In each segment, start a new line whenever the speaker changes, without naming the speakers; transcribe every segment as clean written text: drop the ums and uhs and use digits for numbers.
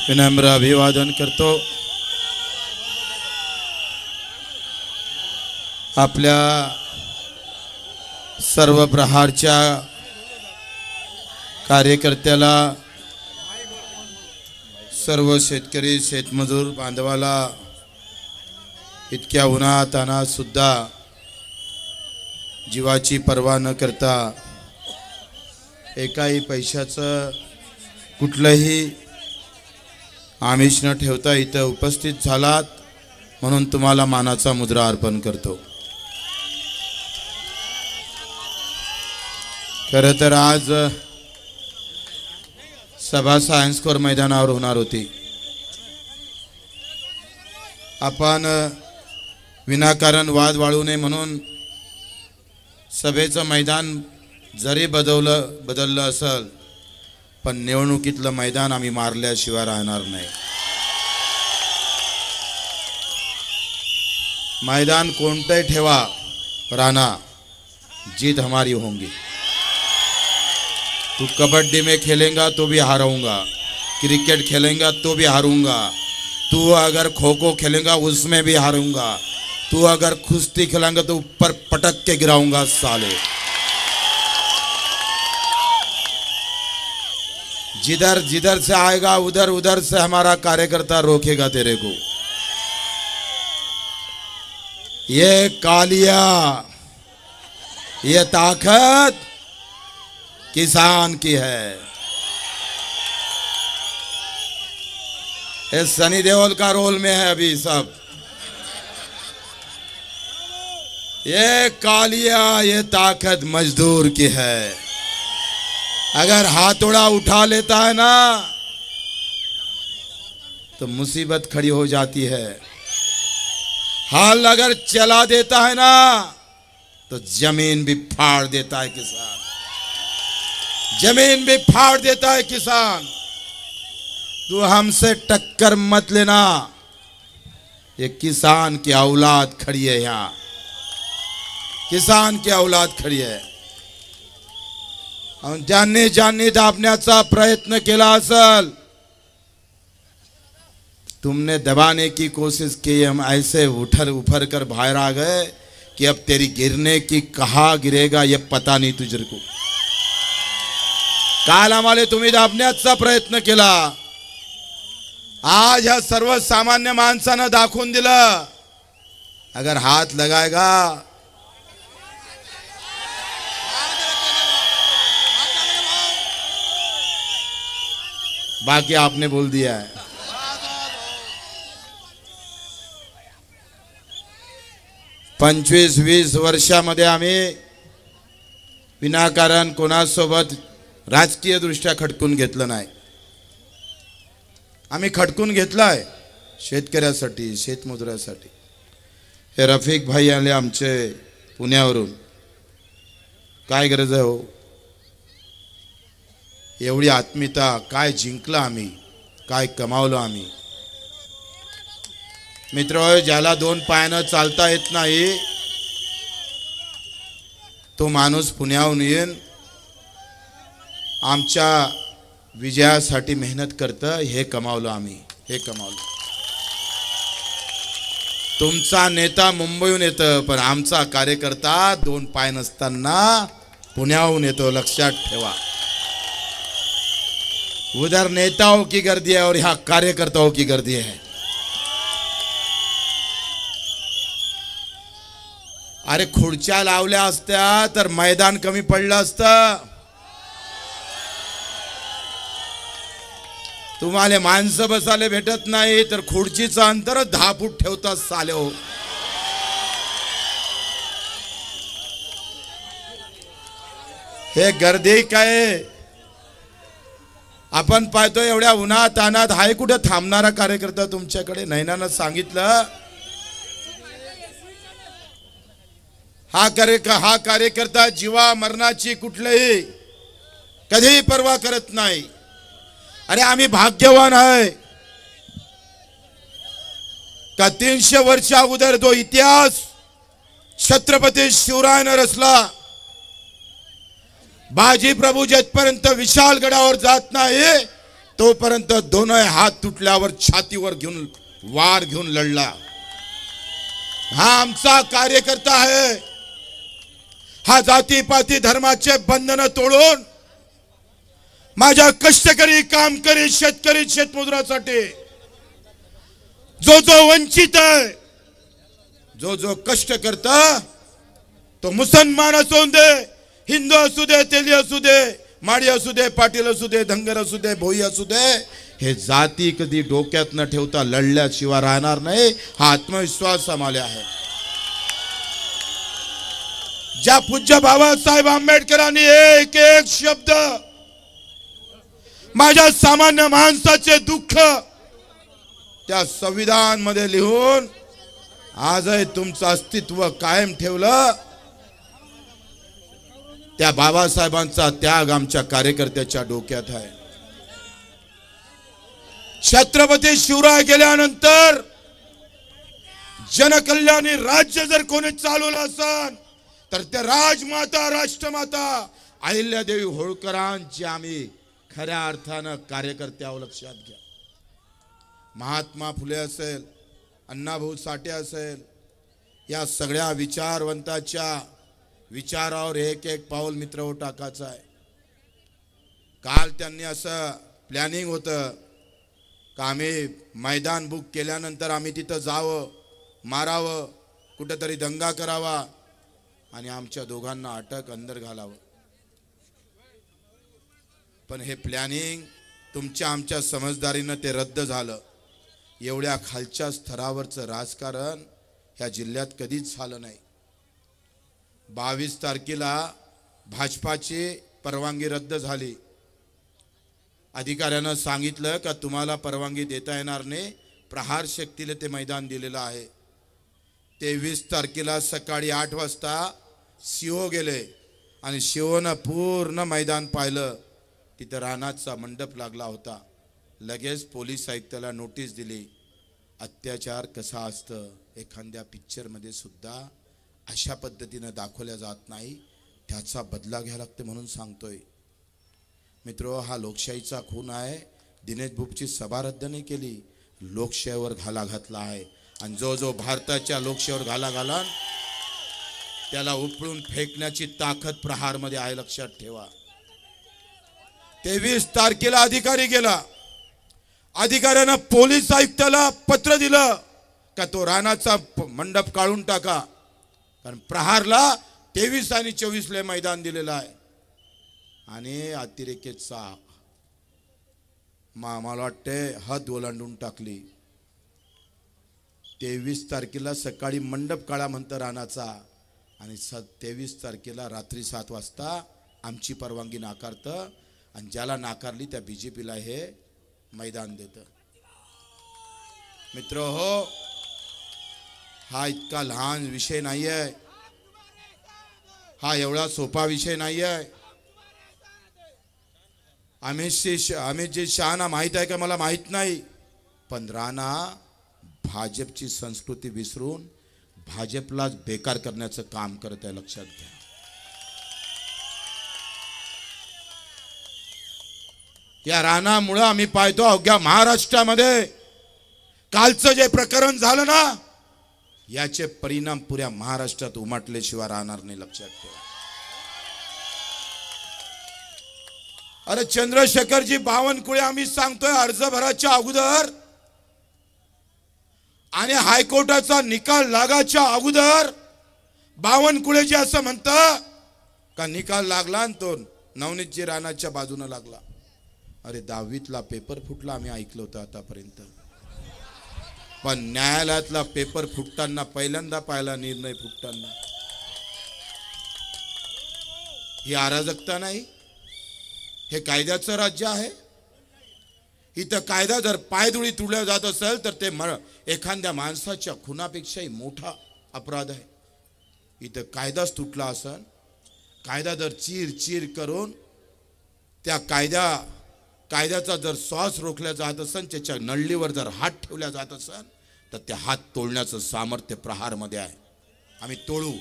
विनम्र अभिवादन करतो। आपल्या सर्व प्रहारच्या कार्यकर्त्याला, सर्व शेतकरी शेतमजूर बांधवाला इतक्या उन्हातान्हात सुद्धा जीवाची पर्वा न करता एकाही पैशाचं कुठलंही आमिष न ठेवता इथं उपस्थित झालात म्हणून तुम्हाला मानाचा मुद्रा अर्पण करतो। खरं तर आज सभा सायन्स कोर मैदानावर होणार होती। आपण विनाकारण वाद वाढू नये म्हणून सभेचं मैदान जरी बदललं असेल पण निवडणुकीतलं मैदान आम्ही मारल्याशिवाय राहणार नाही। मैदान कोणतंही ठेवा राणा, जीत हमारी होंगी। तू कबड्डी में खेलेगा तो भी हारूंगा, क्रिकेट खेलेगा तो भी हारूंगा, तू अगर खो खो खेलेगा उसमें भी हारूंगा, तू अगर कुश्ती खेलेगा तो ऊपर पटक के गिराऊंगा साले। जिधर जिधर से आएगा उधर उधर से हमारा कार्यकर्ता रोकेगा तेरे को। ये कालिया, ये ताकत किसान की है। ये सनी देओल का रोल में है अभी सब। ये कालिया, ये ताकत मजदूर की है। अगर हाथोड़ा उठा लेता है ना तो मुसीबत खड़ी हो जाती है। हाल अगर चला देता है ना तो जमीन भी फाड़ देता है किसान, जमीन भी फाड़ देता है किसान। तू हमसे टक्कर मत लेना, ये किसान की औलाद खड़ी है यहाँ, किसान की औलाद खड़ी है। ज्यांनी ज्यांनी दाबण्याचा प्रयत्न केला असल, तुमने दबाने की कोशिश की, हम ऐसे उफर कर बाहर आ गए कि अब तेरी गिरने की कहाँ गिरेगा ये पता नहीं तुझको। काल आम्हाला तुम्ही दाबण्याचा प्रयत्न केला, आज ह्या सर्वसामान्य माणसानं दाखवून दिलं अगर हाथ लगाएगा बाकी आपने बोल दिया है। पंचवीस 20 वर्षामध्ये आम्ही विनाकारण कोणासोबत राजकीय दृष्ट्या खटकून घेतलं नाही। आम्ही खटकून घेतलाय शेतकऱ्यासाठी, शेतमजुरासाठी। हे रफिक भाई आले आमचे पुण्यावरून, काय गरज आहे हो एवढी आत्मीयता? काय जिंकलं आम्ही, काय कमावलं आम्ही? मित्र, ज्याला 2 पायानं चालता येत नाही तो माणूस पुण्याहून येऊन आमच्या विजयासाठी मेहनत करतं, हे कमावलं आम्ही, हे कमावलं। तुमचा नेता मुंबईहून येतो पण आमचा कार्यकर्ता 2 पाय नसताना पुण्याहून येतो, लक्षात ठेवा। उधर नेताओं की गर्दी है और यहाँ कार्यकर्ताओं की गर्दी है। अरे खुर्च्या लावल्या असत्या तर मैदान कमी पडलं असतं। तुम्हाला माणसं बसायला भेटत नाही तर खुर्चीचं अंतर 10 फूट ठेवतात साले हो। हे गर्दी काय आपण पाहतो एवढ्या उन्हात तानात हाय कुठे थांबणारा कार्यकर्ता तुमच्याकडे? नैनानं सांगितलं हा कार्यकर्ता जीवा मरणाची कुठलीही कधीही पर्वा करत नाही। अरे आम्ही भाग्यवान आहे का 300 वर्षा अगोदर जो इतिहास छत्रपती शिवरायानं रचला, बाजी प्रभू जेथपर्यंत विशाल गडावर जात नाही तोपर्यंत दोनही हात तुटल्यावर छातीवर घेऊन वार घेऊन लढला। हा आमचा कार्यकर्ता आहे। हा जातीपाती धर्माचे बंधन तोडून माझ्या कष्टकरी कामकरी शेतकरी शेतमजुरासाठी जो जो वंचित आहे, जो जो कष्ट करता, तो मुसलमान असू दे, हिंदू असू दे, तेली असू दे, माडी असू दे, पाटील असू दे, धनगर असू दे, भोई असू दे, हे जाती कधी डोक्यात न ठेवता लढल्याशिवाय राहणार नाही, हा आत्मविश्वास आम्हाला आहे। ज्या पूज्य बाबासाहेब आंबेडकरांनी एक एक शब्द माझ्या सामान्य माणसाचे दुःख त्या संविधान मध्ये लिहून आजही तुमचं अस्तित्व कायम ठेवलं, त्या बाबासाहेबांचा त्याग आमच्या कार्यकर्त्याच्या डोक्यात आहे। छत्रपती शिवराय गेल्यानंतर जनकल्याणी राज्य जर कोणी चालवलं असेल तर त्या राजमाता राष्ट्रमाता अहिल्यादेवी होळकरांची आम्ही खऱ्या अर्थानं कार्यकर्ते आहोत, लक्षात घ्या। महात्मा फुले असेल, अण्णाभाऊ साठे असेल, या सगळ्या विचारवंताच्या विचारावर एक एक पाऊल मित्र टाकायचं आहे। काल त्यांनी असं प्लॅनिंग होतं का आम्ही मैदान बुक केल्यानंतर आम्ही तिथं जावं, मारावं, कुठेतरी दंगा करावा आणि आमच्या दोघांना अटक अंदर घालावं। पण हे प्लॅनिंग तुमच्या आमच्या समजदारीनं ते रद्द झालं। एवढ्या खालच्या स्तरावरचं राजकारण ह्या जिल्ह्यात कधीच झालं नाही। 22 तारखेला भाजपाची परवानगी रद्द झाली। अधिकाऱ्यानं सांगितलं का तुम्हाला परवानगी देता येणार नाही, प्रहार शक्तीला ते मैदान दिलेलं आहे। 23 तारखेला सकाळी 8 वाजता सीओ गेले आणि सीओनं पूर्ण मैदान पाहिलं, तिथं रानाचा मंडप लागला होता। लगेच पोलीस आयुक्ताला नोटीस दिली। अत्याचार कसा असतं एखाद्या पिक्चरमध्ये सुद्धा अशा पद्धतीने दाखवल्या जात नाही, त्याचा बदला घ्यावा लागतो म्हणून सांगतोय। मित्रो, हा लोकशाहीचा खून आहे। दिनेश बुपची सभा रद्द नाही केली, लोकशाहीवर घाला घातला आहे आणि जो जो भारताच्या लोकशाहीवर घाला घाला त्याला उपळून फेकण्याची ताकद प्रहारमध्ये आहे, लक्षात ठेवा। 23 तारखेला अधिकारी गेला, अधिकाऱ्यानं पोलीस आयुक्ताला पत्र दिलं का तो रानाचा मंडप काढून टाका, कारण प्रहारला 23 आणि 24 ला मैदान दिलेलं आहे। आणि अतिरेकेचा मला वाटते हद ओलांडून टाकली। 23 तारखेला सकाळी मंडप काढा म्हणतं रानाचा आणि 23 तारखेला रात्री 7 वाजता आमची परवानगी नाकारतं आणि ज्याला नाकारली त्या बीजेपीला हे मैदान देतं। मित्र हो, हा इतका लहान विषय नाही आहे, हा एवढा सोपा विषय नाही आहे। अमित शहाना माहित आहे का मला माहित नाही, पण राणा भाजपची संस्कृती विसरून भाजपलाच बेकार करण्याचं काम करत आहे, लक्षात घ्या। या राणामुळे आम्ही पाहतो अवघ्या महाराष्ट्रामध्ये कालचं जे प्रकरण झालं ना, याचे परिणाम पुऱ्या महाराष्ट्रात उमटल्याशिवाय राहणार नाही, लक्षात ठेवा। अरे चंद्रशेखरजी बावनकुळे आम्ही सांगतोय अर्ज भराच्या अगोदर आणि हायकोर्टाचा निकाल लागाच्या अगोदर बावनकुळेजी असं म्हणतं का निकाल लागला आणि तो नवनीतजी राणाच्या बाजूने लागला। अरे 10वीतला पेपर फुटला आम्ही ऐकलं होतं आतापर्यंत, पण न्यायालयातला पेपर फुटताना पहिल्यांदा पाहिला निर्णय फुटताना। ही अराजकता नाही, हे कायद्याचं राज्य आहे। इथं कायदा जर पायदुळी तुडल्या जात असेल तर ते एखाद्या माणसाच्या खुनापेक्षाही मोठा अपराध आहे। इथं कायदाच तुटला असेल, कायदा जर चीर चीर करून त्या कायद्याचा जर श्वास रोखला जात असेल, त्याच्या नळलीवर जर हात ठेवला जात असेल तर ते हात तोडण्याचं सामर्थ्य प्रहारमध्ये आहे। आम्ही तोडू।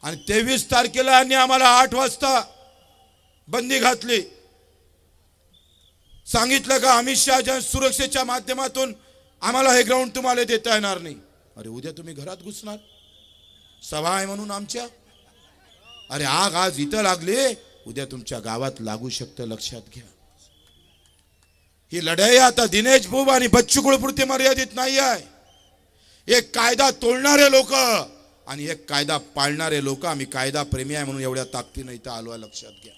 आणि 23 तारखेला यांनी आम्हाला 8 वाजता बंदी घातली, सांगितलं का अमित शहाच्या सुरक्षेच्या माध्यमातून आम्हाला हे ग्राउंड तुम्हाला देता येणार नाही. अरे उद्या तुम्ही घरात घुसणार, सभा आहे म्हणून आमच्या. अरे आग आज इथं लागली, उद्या तुमच्या गावात लागू शकतं, लक्षात घ्या. ही लढाई आता दिनेश बुब आणि बच्चू कडूपुरती मर्यादित नाही आहे. एक कायदा तोडणारे लोक आणि एक कायदा पाळणारे लोक, आम्ही कायदा प्रेमी आहे म्हणून एवढ्या ताकदीने इथं आलो आहे, लक्षात घ्या.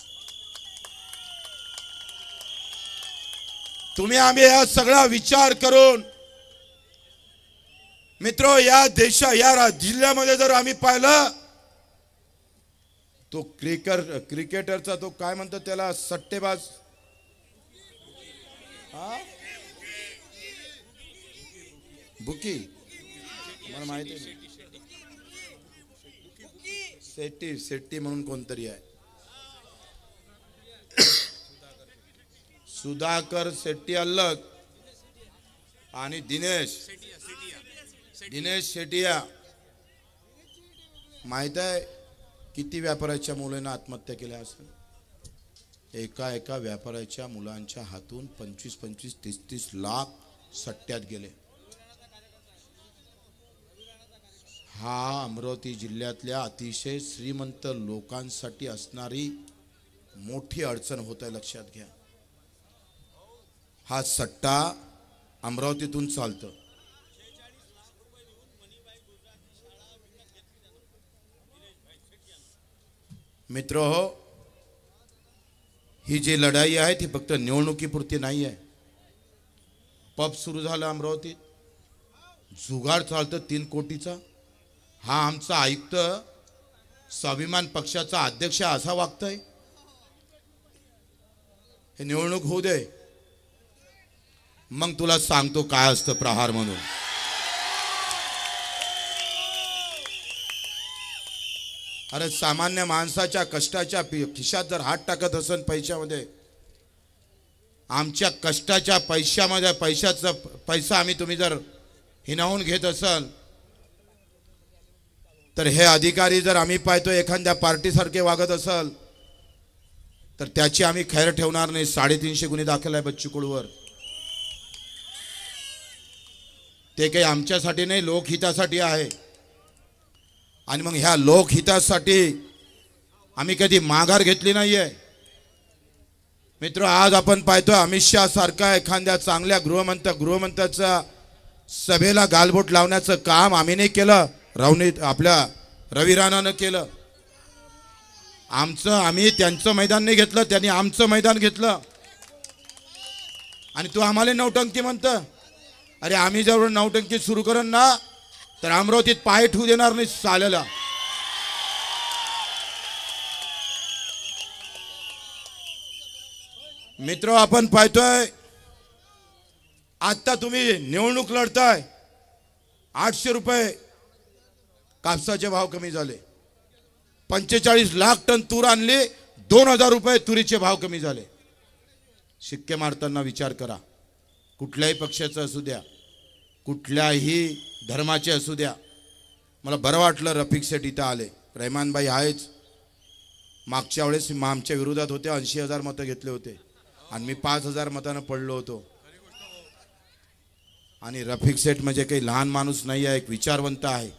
तुम्ही आम्ही या सगळा विचार करून मित्र या जिल्ह्यामध्ये जर आम्ही पाहिलं तो क्रिकेटरचा तो काय म्हणतात त्याला, सट्टेबाज, बुकी, मला माहिती आहे, शेट्टी म्हणून कोणतरी आहे, सुधाकर शेट्टी अलग आणि दिनेश शेटिया. माहित आहे किती व्यापाऱ्याच्या मुलांना आत्महत्या केल्या असेल? एका व्यापाऱ्याच्या मुलांच्या हातून 25-25, 30-30 लाख सट्ट्यात गेले. हा अमरावती जिल्ह्यातल्या अतिशय श्रीमंत लोकांसाठी असणारी मोठी अडचण होत आहे, लक्षात घ्या. हा सट्टा अमरावतीतून चालतं. मित्र हो, ही जी लढाई आहे ती फक्त निवडणुकीपुरती नाही आहे. पब सुरू झालं अमरावतीत, जुगाड चालतं 3 कोटीचा. हा आमचा आयुक्त स्वाभिमान पक्षाचा अध्यक्ष असा वागतोय. हे निवडणूक होऊ दे, मग तुला सांगतो काय असतं प्रहार म्हणून. अरे सामान्य माणसाच्या कष्टाच्या खिशात जर हात टाकत असेल पैशामध्ये, आमच्या कष्टाच्या पैशामध्ये पैसा आम्ही तुम्ही जर हिनावून घेत असाल, तर हे अधिकारी जर आम्ही पाहतो एखाद्या पार्टीसारखे वागत असाल, तर त्याची आम्ही खैर ठेवणार नाही. 350 गुन्हे दाखल आहे बच्चू कडूवर. ते काही आमच्यासाठी नाही, लोकहितासाठी आहे. आणि मग ह्या लोकहितासाठी आम्ही कधी माघार घेतली नाहीये. मित्र, आज आपण पाहतोय अमित शहा सारखा एखाद्या चांगल्या गृहमंत्र्याचा सभेला गालबोट लावण्याचं काम आम्ही नाही केलं, आपल्या रवी राणानं केलं. आम्ही त्यांचं मैदान नाही घेतलं, त्यांनी आमचं मैदान घेतलं. आणि तू आम्हाला नौटंकी म्हणतं. अरे आम्ही जर नौटंकी सुरू करून ना, तर अमरावतीत पाय ठेवू देणार नाही साल्याला. मित्र, आपण पाहतोय आता तुम्ही निवडणूक लढताय, 800 रुपये कापसाचे भाव कमी झाले, 45 लाख टन तूर आणली, 2000 रुपये तुरीचे भाव कमी झाले. शिक्के मारताना विचार करा. कुठल्याही पक्षाचा असू द्या, कुठल्याही धर्माचे असू द्या. मला बरं वाटलं रफिक सेठ इथं आले. रहमानबाई आहेच. मागच्या वेळेस आमच्या विरोधात होते, 80,000 मतं घेतले होते आणि मी 5,000 मतानं पडलो होतो. आणि रफिक सेठ म्हणजे काही लहान माणूस नाही आहे, एक विचारवंत आहे.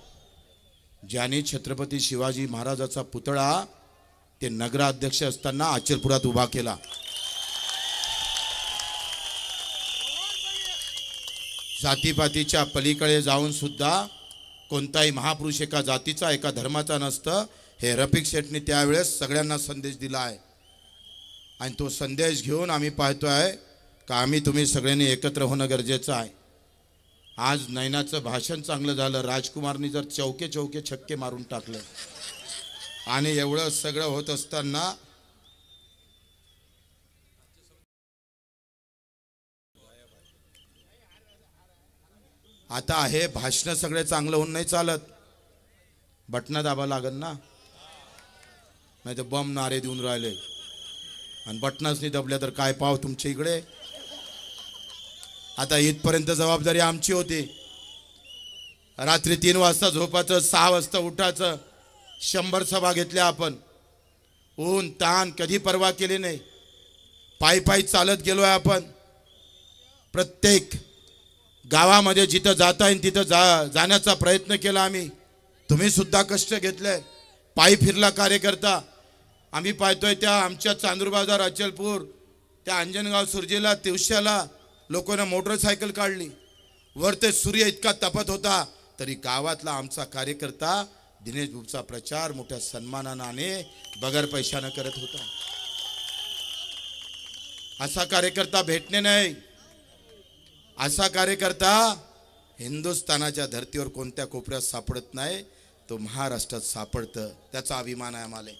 ज्याने छत्रपती शिवाजी महाराजाचा पुतळा ते नगराध्यक्ष असताना आचलपुरात उभा केला. जातीपातीच्या पलीकडे जाऊन सुद्धा कोणताही महापुरुष एका जातीचा एका धर्माचा नसतं, हे रफिक शेठने त्यावेळेस सगळ्यांना संदेश दिला आहे. आणि तो संदेश घेऊन आम्ही पाहतोय का आम्ही तुम्ही सगळ्यांनी एकत्र होणं गरजेचं आहे. आज नैनाचं भाषण चांगलं झालं, राजकुमारनी जर चौके छक्के मारून टाकले. आणि एवढं सगळं होत असताना आता हे भाषण सगळे चांगलं होऊन नाही चालत, बटना दाबा लागल ना, नाही तर बम नारे देऊन राहिले. आणि बटनाच नाही दबल्या तर काय पाव तुमच्या इकडे. आता इथपर्यंत जबाबदारी आमची होती. रात्री 3 वाजता झोपायचं, 6 वाजता उठायचं, 100 सभा घेतल्या आपण. ऊन ताण कधी पर्वा केली नाही. पायी पायी चालत गेलोय आपण. प्रत्येक गावामध्ये जिथं जाता येईल तिथं जाण्याचा प्रयत्न केला आम्ही. तुम्ही सुद्धा कष्ट घेतले. पायी फिरला कार्यकर्ता. आम्ही पाहतोय त्या आमच्या चांदूर बाजार, अचलपूर, त्या अंजनगाव, सुरजीला, तिवश्याला लोकांना मोटरसायकल काढली. वर ते सूर्य इतका तपत होता तरी गावातला आमचा कार्यकर्ता दिनेश बुबचा प्रचार मोठ्या सन्मानाने बगर पैशानं करत होता. असा कार्यकर्ता भेटणे नाही. असा कार्यकर्ता हिंदुस्थानाच्या धर्तीवर कोणत्या कोपऱ्यात सापडत नाही. तो महाराष्ट्रात सापडतं. त्याचा अभिमान आहे आम्हाला.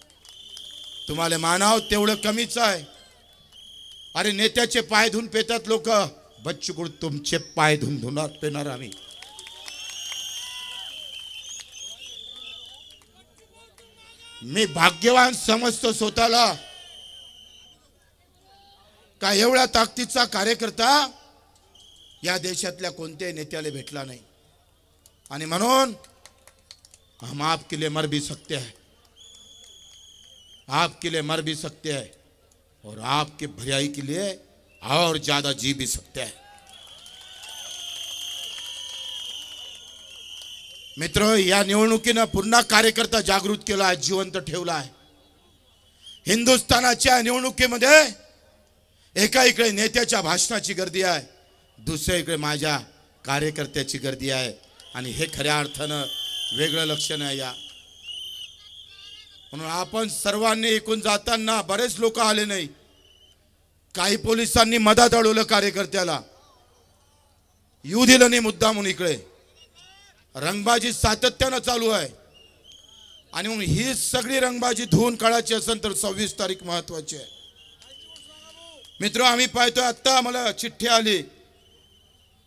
तुम्हाला मानाव तेवढं कमीच आहे. अरे नेत्याचे पाय धुवून पेतात लोक. बच्चू कडू तुमचे पाय धुवून पेणार आम्ही. मी भाग्यवान समजतो स्वतःला का एवढा ताकदीचा कार्यकर्ता या देशातल्या कोणत्याही नेत्याला भेटला नाही. आणि म्हणून हम आपके लिए मर भी सकते हैं, आपके लिए मर भी सकते हैं और आपके भलाई के लिए और ज्यादा जी भी सकते हैं. मित्र, या निवडणुकीनं पुन्हा कार्यकर्ता जागृत केला आहे, जिवंत ठेवला आहे. हिंदुस्थानाच्या निवडणुकीमध्ये एका इकडे नेत्याच्या भाषणाची गर्दी आहे, दुसऱ्या इकडे माझ्या कार्यकर्त्याची गर्दी आहे. आणि हे खऱ्या अर्थानं वेगळं लक्षण आहे. या म्हणून आपण सर्वांनी एकूण जाताना बरेच लोक आले नाही. काही पोलिसांनी मधात अडवलं कार्यकर्त्याला, येऊ दिलं नाही मुद्दा म्हणून. इकडे रंगबाजी सातत्यानं चालू आहे. आणि म्हणून ही सगळी रंगबाजी धुवून काढायची असेल तर 26 तारीख महत्वाची आहे. मित्र, आम्ही पाहतोय आता मला चिठ्ठी आली,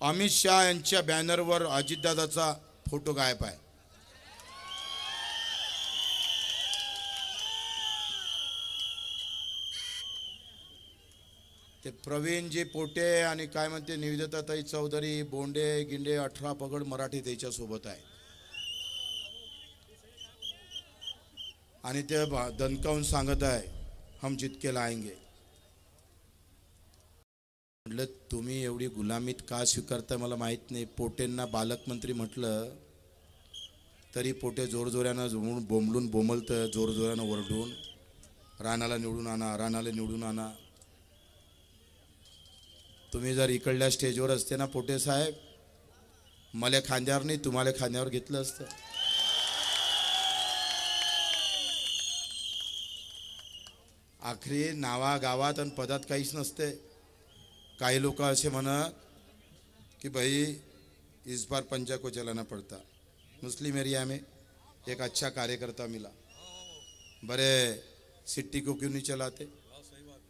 अमित शहा यांच्या बॅनरवर अजितदादाचा फोटो गायब आहे. ते प्रवीणजी पोटे आणि काय म्हणते निवेदिताताई चौधरी, बोंडे गिंडे 18 पगड मराठी त्याच्या सोबत आहे. आणि ते दणकावून सांगत आहे हम जीत के लाएंगे. म्हटलं तुम्ही एवढी गुलामीत का स्वीकारताय मला माहित नाही. पोटेंना बालकमंत्री म्हटलं तरी पोटे जोरजोऱ्यानं बोंबलून बोंबलतं, जोरजोऱ्यानं ओरडून राणाला निवडून आणा, राणाला निवडून आणा. तुम्ही जर इकडल्या स्टेजवर असते ना पोटे साहेब, मला खांद्यावर नाही तुम्हाला खांद्यावर घेतलं असतं. आखरी नावा गावात आणि पदात काहीच नसते. काही लोक असे म्हणत कि भाई इस बार पंजा को चलाना पड़ता. मुस्लिम एरिया में एक अच्छा कार्यकर्ता मिला, बड़े सिटी को क्यों नहीं चलाते?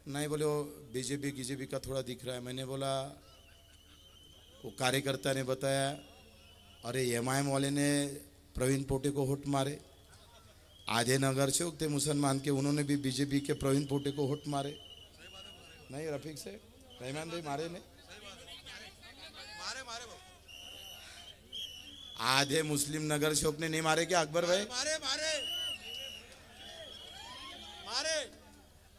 नहीं, बोले वो बीजेपी का थोड़ा दिख रहा है. मैंने बोला, वो कार्यकर्ता ने बताया अरे एमआईएम वाले ने प्रवीण पोटे को होट मारे. आधे नगर से थे मुसलमान के, उन्होंने भी बीजेपी के प्रवीण पोटे को होट मारे. नहीं रफीक से रहमान भाई मारे ने, आधे मुस्लिम नगर सेवक ने नहीं मारे क्या अकबर भाई? मारे.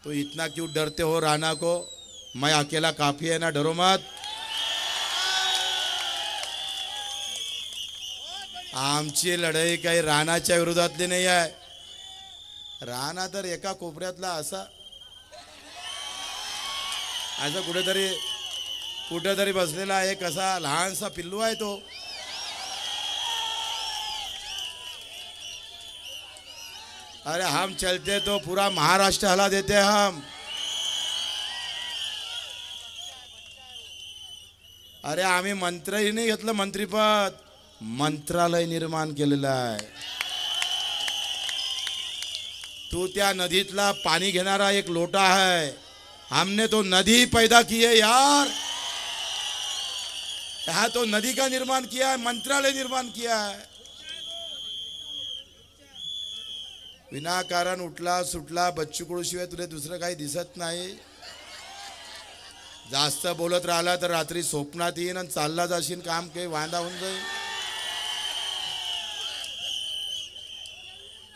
तो इतना क्यों डरते हो राणा को? मैं अकेला काफी है ना, डरो मत. आमची लढाई काही राणाच्या विरोधातली नाही आहे. राणा तर एका कोपऱ्यातला असा कुठेतरी बसलेला आहे, कसा लहानसा पिल्लू आहे तो. अरे हम चलते तो पूरा महाराष्ट्र हला देते हम. अरे आम्ही मंत्रही नाही घेतलं, मंत्रीपद मंत्रालय निर्माण केलेलं आहे. तू त्या नदीतला पाणी घेणारा एक लोटा है, हमने तो नदी पैदा की है यार. यहाँ तो नदी का निर्माण किया है, मंत्रालय निर्माण किया है. विनाकारण उठला सुटला बच्चू कडू शिवाय तुला दुसरं काही दिसत नाही. जास्त बोलत राहिला तर रात्री स्वप्नात येईन आणि चालला जाशील, काम काही वांदा होऊन जाईल.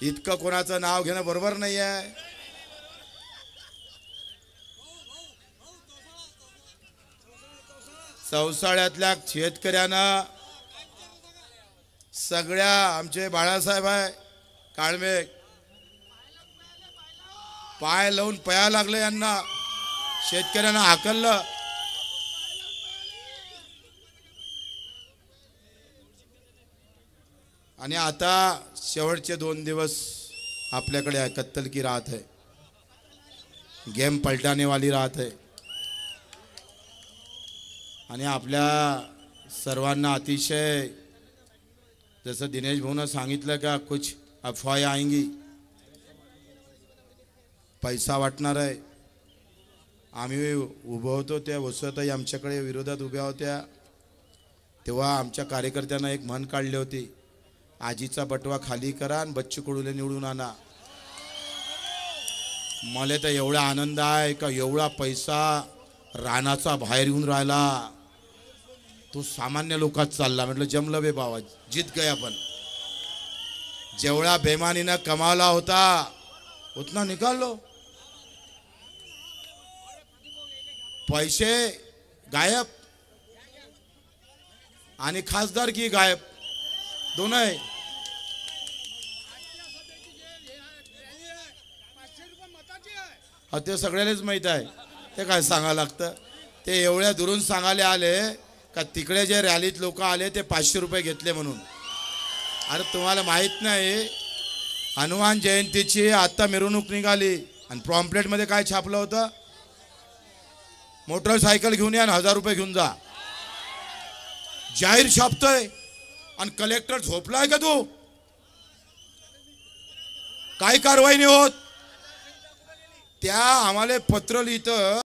इतकं कोणाचं नाव घेणं बरोबर नाही आहे. चौसाळ्यातल्या शेतकऱ्यांना सगळ्या आमचे बाळासाहेब आहे काळमे पाय लावून पया लागले यांना शेतकऱ्यांना हाकललं आणि आता शेवटचे 2 दिवस आपल्याकडे आहे कत्तल की रात है गेम पलटाने वाली रात है आणि आपल्या सर्वांना अतिशय जसं दिनेश भाऊनं सांगितलं का कुछ अफवाहें आएंगी पैसा वाटणार आहे आम्ही उभं होतो त्या वसुताई आमच्याकडे विरोधात उभ्या होत्या तेव्हा आमच्या कार्यकर्त्यांना एक म्हण काढली होती आजीचा बटवा खाली करा आणि बच्चू कडूले निवडून आणा मला तर एवढा आनंद आहे का एवढा पैसा रानाचा बाहेर येऊन राहिला तो सामान्य लोकात चालला म्हटलं जमलं बे बाबा जीत गए आपण जेवढा बेमानीनं कमावला होता उतना निकाल लो पैसे गायब आणि खासदार की गायब दोनों आहे ते सगळ्यालाच माहित आहे ते काय सांगावं लागतं ते एवढ्या दुरून सांगायला आले का तिकडे जे रॅलीत लोक आले ते 500 रुपये घेतले म्हणून अरे तुम्हाला माहित नाही हनुमान जयंतीची आता मिरवणूक निघाली आणि प्रॉम्प्लेटमध्ये काय छापलं होतं मोटरसायकल घेऊन या आणि 1000 रुपये घेऊन जा जाहीर छापतोय आणि कलेक्टर झोपलाय का तू काय कारवाई नाही होत त्या आम्हाला पत्र लिहितं